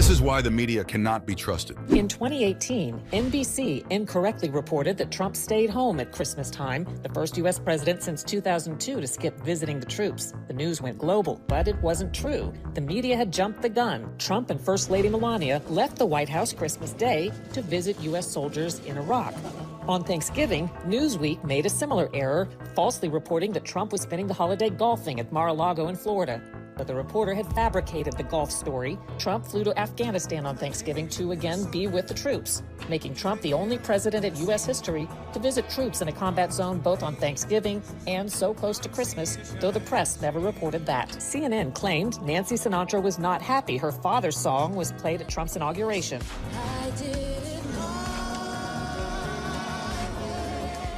This is why the media cannot be trusted. In 2018, NBC incorrectly reported that Trump stayed home at Christmas time, the first U.S. president since 2002 to skip visiting the troops. The news went global, but it wasn't true. The media had jumped the gun. Trump and First Lady Melania left the White House Christmas Day to visit U.S. soldiers in Iraq. On Thanksgiving, Newsweek made a similar error, falsely reporting that Trump was spending the holiday golfing at Mar-a-Lago in Florida. But the reporter had fabricated the golf story. Trump flew to Afghanistan on Thanksgiving to again be with the troops, making Trump the only president in U.S. history to visit troops in a combat zone both on Thanksgiving and so close to Christmas, though the press never reported that. CNN claimed Nancy Sinatra was not happy her father's song was played at Trump's inauguration.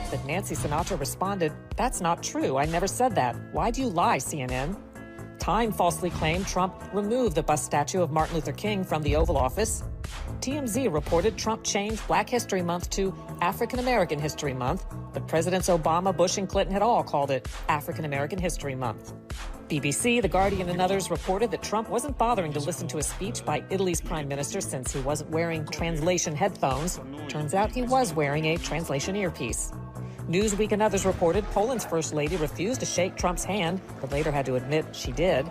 But Nancy Sinatra responded, "That's not true. I never said that. Why do you lie, CNN?" Time falsely claimed Trump removed the bust statue of Martin Luther King from the Oval Office. TMZ reported Trump changed Black History Month to African American History Month, but Presidents Obama, Bush, and Clinton had all called it African American History Month. BBC, The Guardian, and others reported that Trump wasn't bothering to listen to a speech by Italy's prime minister since he wasn't wearing translation headphones. Turns out he was wearing a translation earpiece. Newsweek and others reported Poland's first lady refused to shake Trump's hand, but later had to admit she did.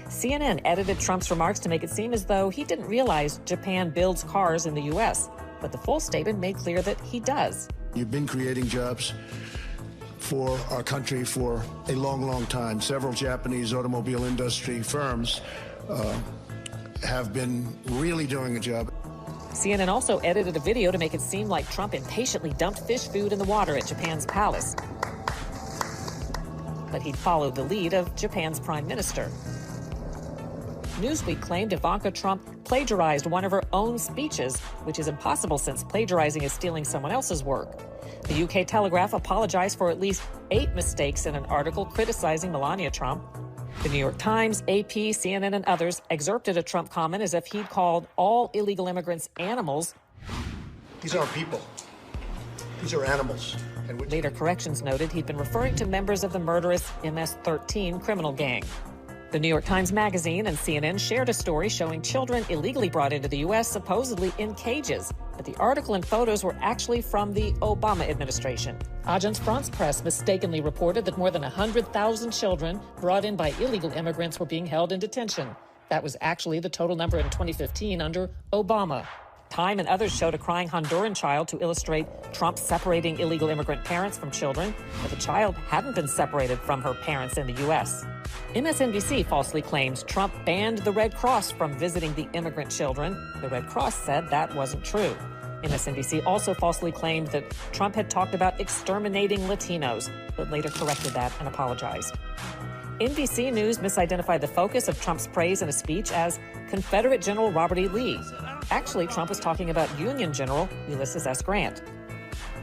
CNN edited Trump's remarks to make it seem as though he didn't realize Japan builds cars in the U.S., but the full statement made clear that he does. You've been creating jobs for our country for a long, long time. Several Japanese automobile industry firms have been really doing a job. CNN also edited a video to make it seem like Trump impatiently dumped fish food in the water at Japan's palace. But he'd followed the lead of Japan's prime minister. Newsweek claimed Ivanka Trump plagiarized one of her own speeches, which is impossible since plagiarizing is stealing someone else's work. The UK Telegraph apologized for at least 8 mistakes in an article criticizing Melania Trump. The New York Times, AP, CNN, and others excerpted a Trump comment as if he'd called all illegal immigrants animals. These aren't people. These are animals. Later corrections noted he'd been referring to members of the murderous MS-13 criminal gang. The New York Times Magazine and CNN shared a story showing children illegally brought into the U.S. supposedly in cages, but the article and photos were actually from the Obama administration. Agence France-Presse mistakenly reported that more than 100,000 children brought in by illegal immigrants were being held in detention. That was actually the total number in 2015 under Obama. Time and others showed a crying Honduran child to illustrate Trump separating illegal immigrant parents from children, but the child hadn't been separated from her parents in the U.S. MSNBC falsely claims Trump banned the Red Cross from visiting the immigrant children. The Red Cross said that wasn't true. MSNBC also falsely claimed that Trump had talked about exterminating Latinos, but later corrected that and apologized. NBC News misidentified the focus of Trump's praise in a speech as Confederate General Robert E. Lee. Actually, Trump was talking about Union General Ulysses S. Grant.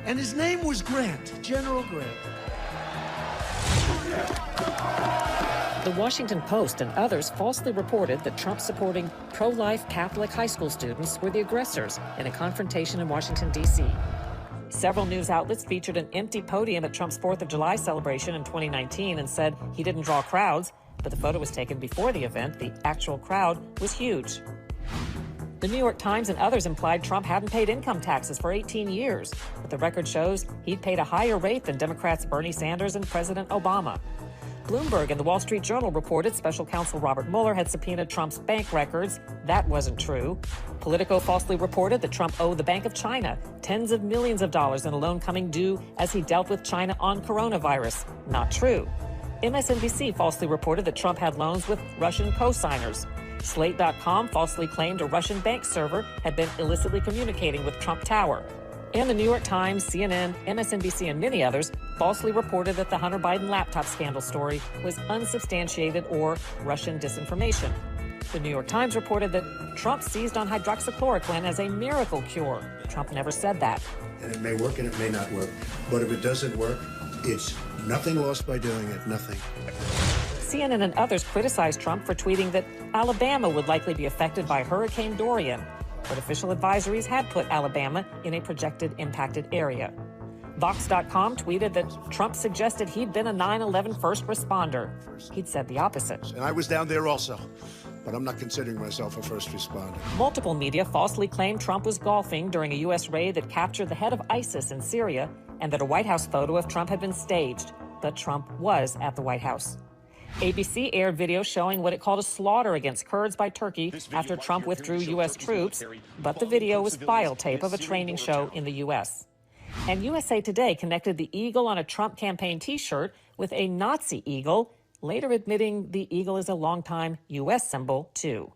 And his name was Grant, General Grant. The Washington Post and others falsely reported that Trump supporting pro-life Catholic high school students were the aggressors in a confrontation in Washington, D.C. Several news outlets featured an empty podium at Trump's 4th of July celebration in 2019 and said he didn't draw crowds, but the photo was taken before the event. The actual crowd was huge. The New York Times and others implied Trump hadn't paid income taxes for 18 years, but the record shows he'd paid a higher rate than Democrats Bernie Sanders and President Obama. Bloomberg and the Wall Street Journal reported special counsel Robert Mueller had subpoenaed Trump's bank records. That wasn't true. Politico falsely reported that Trump owed the Bank of China tens of millions of dollars in a loan coming due as he dealt with China on coronavirus. Not true. MSNBC falsely reported that Trump had loans with Russian co-signers. Slate.com falsely claimed a Russian bank server had been illicitly communicating with Trump Tower. And the New York Times, CNN, MSNBC, and many others falsely reported that the Hunter Biden laptop scandal story was unsubstantiated or Russian disinformation. The New York Times reported that Trump seized on hydroxychloroquine as a miracle cure. Trump never said that. And it may work and it may not work. But if it doesn't work, it's nothing lost by doing it, nothing. CNN and others criticized Trump for tweeting that Alabama would likely be affected by Hurricane Dorian, but official advisories had put Alabama in a projected impacted area. Vox.com tweeted that Trump suggested he'd been a 9/11 first responder. He'd said the opposite. And I was down there also. but I'm not considering myself a first responder. Multiple media falsely claimed Trump was golfing during a U.S. raid that captured the head of ISIS in Syria and that a White House photo of Trump had been staged. But Trump was at the White House. ABC aired video showing what it called a slaughter against Kurds by Turkey after Trump withdrew U.S. troops, but the video was file tape of a training show in the U.S. And USA Today connected the eagle on a Trump campaign T-shirt with a Nazi eagle, later admitting the eagle is a longtime U.S. symbol, too.